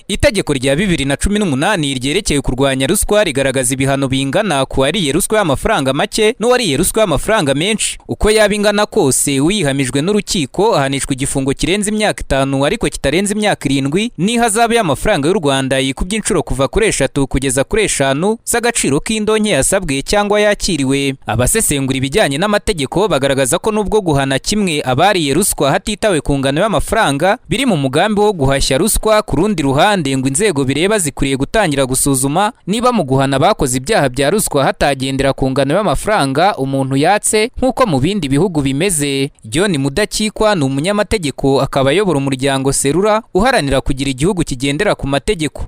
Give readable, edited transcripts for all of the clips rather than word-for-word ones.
Itegeko rya 2018 ryerekeye kurwanya ruswa rigaragaza ibihano bingana ku wariye ruswa y'amafaranga make n'uwariye ruswa y'amafaranga menshi. Uko yaba ingana kose uyihamijwe n'urukiko ahanishwa igifungo kirenze imyaka 5 ariko kitarenze imyaka 7 n'ihazabu y'amafaranga y'u Rwanda yikubye inshuro kuva kuri 3 kugeza kuri 5 z'agaciro k'indonke yasabwe cyangwa yakiriwe. Abasesengura ibijyanye n'amategeko bagaragaza ko nubwo guhana kimwe abariye ruswa hatitawe ku ngano y'amafaranga biri mu mugambi wo guhashya ruswa, ku rundi ruhande ngo inzego bireba zikuriye gutangira gusuzuma niba mu guhana bakoze ibyaha bya ruswa hatagendera ku ngano y'amafaranga umuntu yatse nk'uko mu bindi bihugu bimeze. John Mudakikwa ni umunyamategeko akaba ayobora umuryango Serura uharanira kugira igihugu kigendera ku mategeko.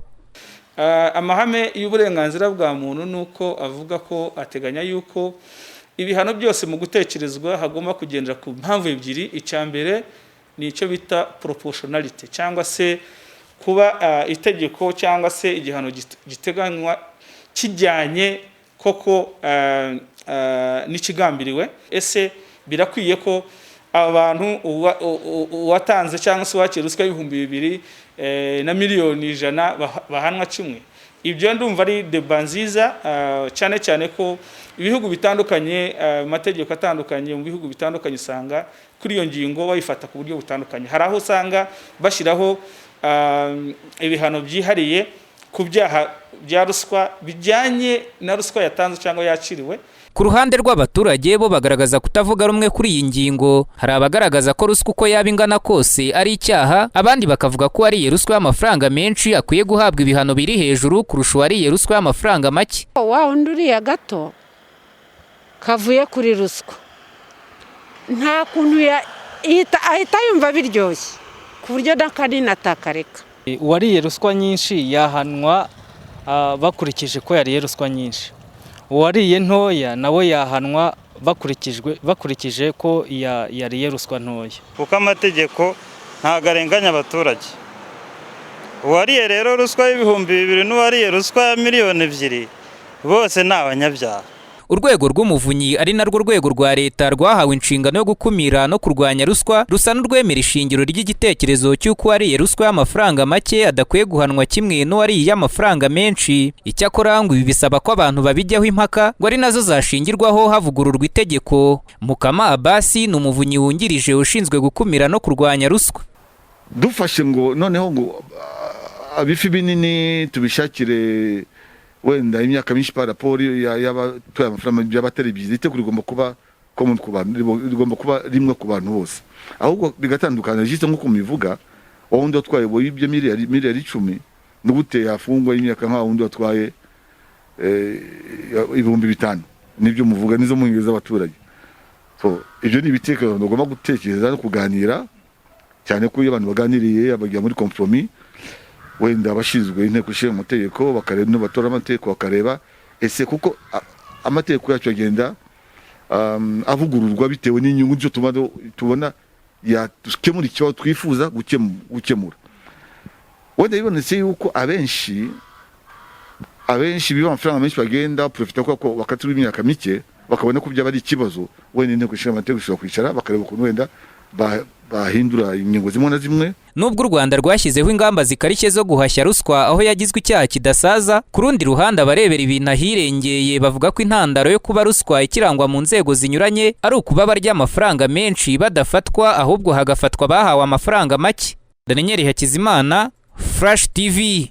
Amahame y'uburenganzira bwa muntu nuko avuga ko ateganya yuko ibihano byose mu gutekerezwa hagomba kugendera ku mpamvu ebyiri. Icyambere ni icyo bita proportionality cyangwa se kuba itegeko cyangwa se igihano giteganywa kijyanye koko n'ikigambiriwe. Ese birakwiye ko abantu uwatanze cyangwa se wakira ruswa y'ibihumbi 200 na miliyoni 100 bahanwa kimwe? Ibyo ndumva ari deba nziza, cyane cyane ko ibihugu bitandukanye, amategeko atandukanye mu bihugu bitandukanye usanga kuri iyo ngingo bayifata ku buryo butandukanye. Hari aho usanga bashyiraho ibihano byihariye ku byaha bya ruswa bijyanye na ruswa yatanze cyangwa yakiriwe. Ku ruhande rw'abaturage bo bagaragaza kutavuga rumwe kuri iyi ngingo. Hari abagaragaza ko ruswa uko yaba ingana kose ari icyaha, abandi bakavuga ko wariye ruswa y'amafaranga menshi akwiye guhabwa ibihano biri hejuru kurusha uwariye ruswa y'amafaranga make. Wa undi uriya gato kavuye kuri ruswa nta kuntu ahita yumva biryoshye ku buryo n'akanini atakareka. Uwariye ruswa nyinshi yahanwa bakurikije ko yariye ruswa nyinshi, uwariye ntoya nawe yahanwa bakurikije ko yariye ruswa ntoya, kuko amategeko ntago arenganya abaturage. Uwariye rero ruswa y'ibihumbi 2 n'uwariye ruswa ya miliyoni 2 bose ni abanyabyaha. Urwego rw'umuvunyi ari narwo rwego rwa leta rwahawe inshingano yo gukumira no kurwanya ruswa rusa n'urwemera ishingiro ry'igitekerezo cy'uko wariye ruswa y'amafaranga make adakwiye guhanwa kimwe n'uwariye y'amafaranga menshi. Icyakora ngo ibi bisaba ko abantu babijyaho impaka ngo ari nazo zashingirwaho havugururwa itegeko. Mukama Abasi ni umuvunyi wungirije ushinzwe gukumira no kurwanya ruswa. Dufashe ngo noneho ngo abifi binini tubishakire wenda imyaka myinshi paraporo y'abatoye amafaranga by'abatari byiza. Itegeko rigomba kuba common ku bantu, rigomba kuba rimwe ku bantu bose, ahubwo bigatandukana jiste nk'uko mubivuga. Wundi watwaye ibyo miliyari 10 n'ubute yafungwa imyaka nka wundi watwaye ibihumbi 5. Nibyo muvuga nizo muhinga z'abaturage. So ibyo ni ibitekerezo ugomba gutekereza no kuganira, cyane ko iyo abantu baganiriye abajya muri compromis, wenda abashinzwe inteko ishinga amategeko bakareba n'abatora amategeko bakareba ese kuko amategeko yacu agenda avugururwa bitewe n'inyungu cyo tubona yakemura icyo twifuza gukemura. Wenda bibonetse yuko abenshi biba amafaranga menshi bagenda profita ko bakaturi imyaka mike bakabona ko byaba ari ikibazo, wenda inteko ishinga amategeko ishobora kwicara bakareba ukuntu wenda bahindura ingingo zimwe na zimwe. Nubwo u Rwanda rwashyizeho ingamba zikarishye zo guhashya ruswa aho yagizwe icyaha kidasaza, ku rundi ruhande abarebera ibintu ahirengeye bavuga ko intandaro yo kuba ruswa ikirangwa mu nzego zinyuranye ari ukuba barya amafaranga menshi badafatwa, ahubwo hagafatwa bahawe amafaranga make. Daniel Hakizimana, Flash TV.